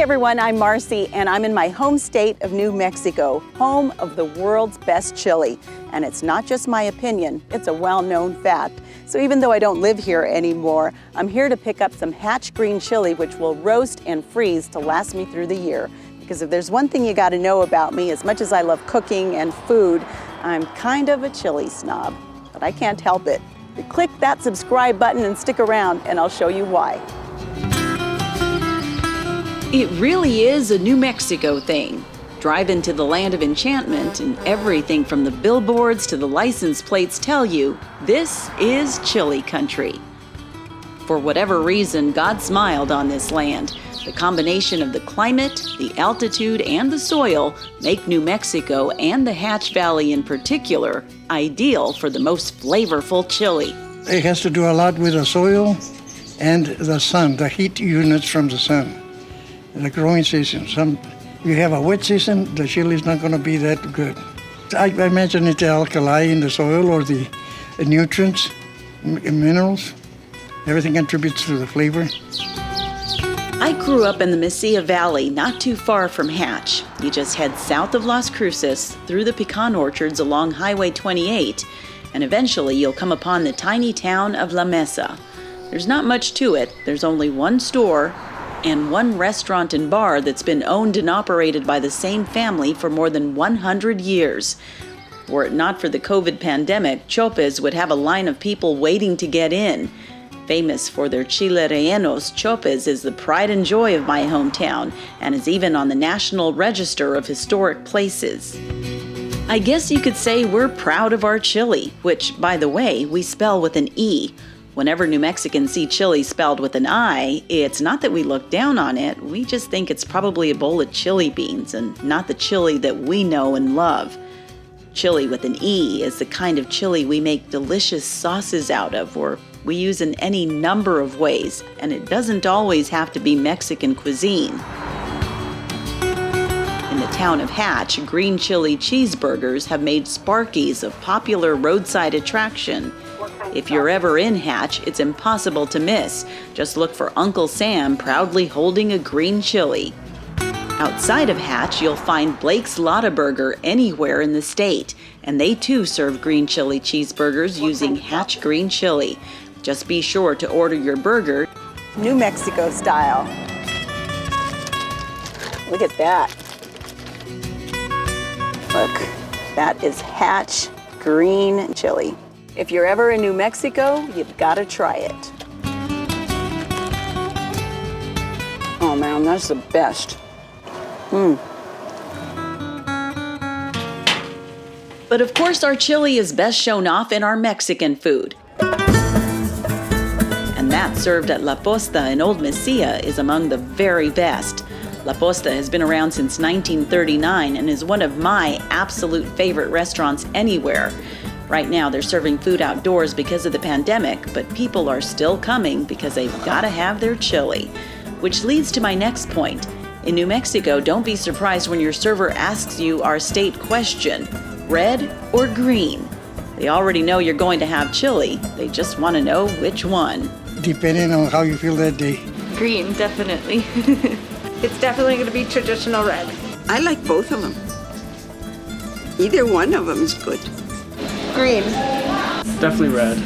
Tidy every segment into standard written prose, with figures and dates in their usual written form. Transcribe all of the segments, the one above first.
everyone, I'm Marcy, and I'm in my home state of New Mexico, home of the world's best chili. And it's not just my opinion, it's a well-known fact. So even though I don't live here anymore, I'm here to pick up some Hatch green chili, which will roast and freeze to last me through the year. Because if there's one thing you gotta know about me, as much as I love cooking and food, I'm kind of a chili snob, but I can't help it. You click that subscribe button and stick around, and I'll show you why. It really is a New Mexico thing. Drive into the land of enchantment and everything from the billboards to the license plates tell you this is chili country. For whatever reason, God smiled on this land. The combination of the climate, the altitude, and the soil make New Mexico and the Hatch Valley in particular ideal for the most flavorful chili. It has to do a lot with the soil and the sun, the heat units from the sun. The growing season. You have a wet season, the chili is not going to be that good. I imagine it's the alkali in the soil or the nutrients, minerals. Everything contributes to the flavor. I grew up in the Mesilla Valley, not too far from Hatch. You just head south of Las Cruces, through the pecan orchards along Highway 28, and eventually you'll come upon the tiny town of La Mesa. There's not much to it. There's only one store and one restaurant and bar that's been owned and operated by the same family for more than 100 years. Were it not for the COVID pandemic, Chopes would have a line of people waiting to get in. Famous for their chile rellenos, Chopes is the pride and joy of my hometown and is even on the National Register of Historic Places. I guess you could say we're proud of our chili, which, by the way, we spell with an E. Whenever New Mexicans see chili spelled with an I, it's not that we look down on it, we just think it's probably a bowl of chili beans and not the chili that we know and love. Chili with an E is the kind of chili we make delicious sauces out of, or we use in any number of ways, and it doesn't always have to be Mexican cuisine. In the town of Hatch, green chili cheeseburgers have made Sparky's a popular roadside attraction. If you're ever in Hatch, it's impossible to miss. Just look for Uncle Sam proudly holding a green chili. Outside of Hatch, you'll find Blake's Lotta Burger anywhere in the state, and they too serve green chili cheeseburgers using Hatch green chili. Just be sure to order your burger New Mexico style. Look at that. Look, that is Hatch green chili. If you're ever in New Mexico, you've got to try it. Oh man, that's the best. But of course, our chili is best shown off in our Mexican food. And that served at La Posta in Old Mesilla is among the very best. La Posta has been around since 1939 and is one of my absolute favorite restaurants anywhere. Right now, they're serving food outdoors because of the pandemic, but people are still coming because they've got to have their chili. Which leads to my next point. In New Mexico, don't be surprised when your server asks you our state question, red or green? They already know you're going to have chili. They just want to know which one. Depending on how you feel that day. Green, definitely. It's definitely going to be traditional red. I like both of them. Either one of them is good. Green. Definitely red.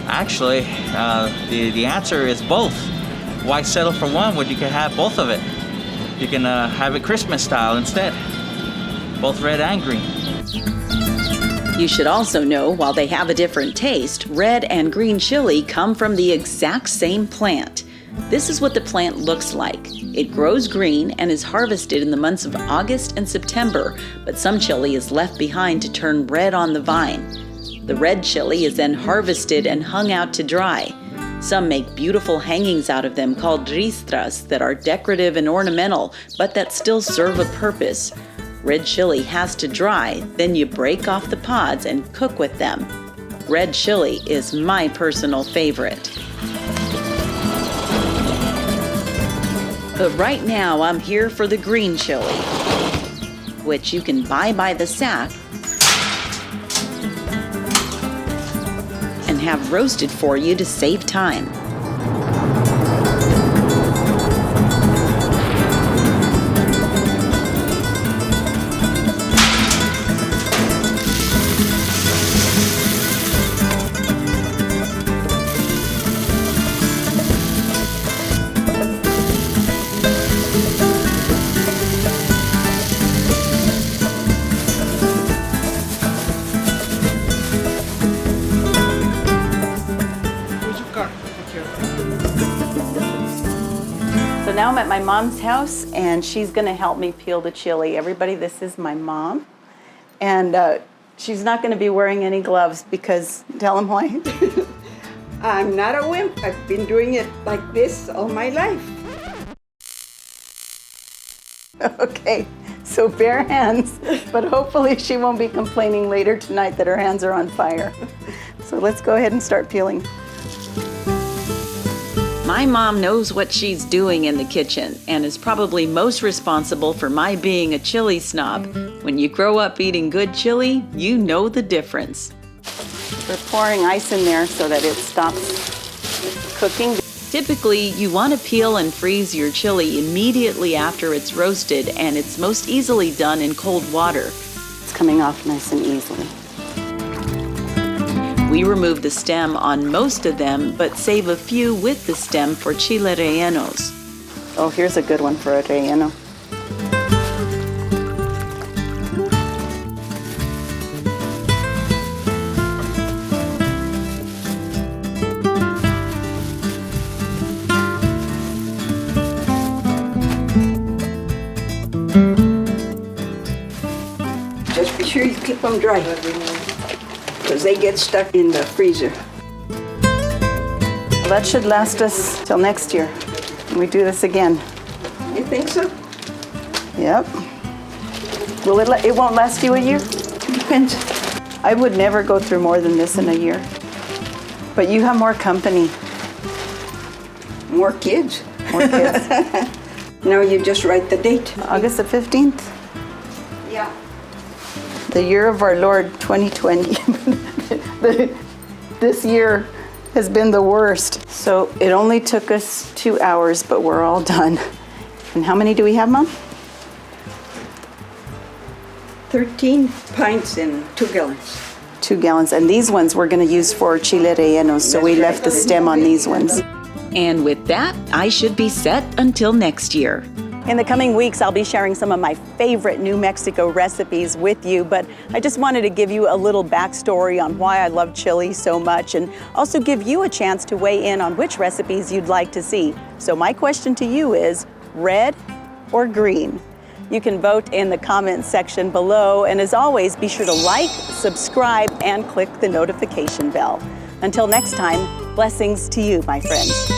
Actually, the answer is both. Why settle for one when you can have both of it? You can have it Christmas style instead. Both red and green. You should also know, while they have a different taste, red and green chili come from the exact same plant. This is what the plant looks like. It grows green and is harvested in the months of August and September, but some chili is left behind to turn red on the vine. The red chili is then harvested and hung out to dry. Some make beautiful hangings out of them called ristras that are decorative and ornamental, but that still serve a purpose. Red chili has to dry, then you break off the pods and cook with them. Red chili is my personal favorite. But right now, I'm here for the green chili, which you can buy by the sack and have roasted for you to save time. now I'm at my mom's house, and she's gonna help me peel the chili. Everybody, this is my mom. And she's not gonna be wearing any gloves because, tell them why. I'm not a wimp. I've been doing it like this all my life. Okay, so bare hands, but hopefully she won't be complaining later tonight that her hands are on fire. So let's go ahead and start peeling. My mom knows what she's doing in the kitchen and is probably most responsible for my being a chili snob. When you grow up eating good chili, you know the difference. We're pouring ice in there so that it stops cooking. Typically, you want to peel and freeze your chili immediately after it's roasted, and it's most easily done in cold water. It's coming off nice and easily. We remove the stem on most of them, but save a few with the stem for chile rellenos. Oh, here's a good one for a relleno. Just be sure you keep them dry, because they get stuck in the freezer. Well, that should last us till next year. We do this again. You think so? Yep. Will it won't last you a year? Depends. I would never go through more than this in a year. But you have more company. More kids. More kids. Now you just write the date. August the 15th, Yeah. the year of our Lord 2020. This year has been the worst. So it only took us 2 hours, but we're all done. And how many do we have, Mom? 13 pints in 2 gallons. 2 gallons. And these ones we're going to use for chile rellenos, so we left the stem on these ones. And with that, I should be set until next year. In the coming weeks, I'll be sharing some of my favorite New Mexico recipes with you, but I just wanted to give you a little backstory on why I love chili so much, and also give you a chance to weigh in on which recipes you'd like to see. So my question to you is, red or green? You can vote in the comments section below, and as always, be sure to like, subscribe, and click the notification bell. Until next time, blessings to you, my friends.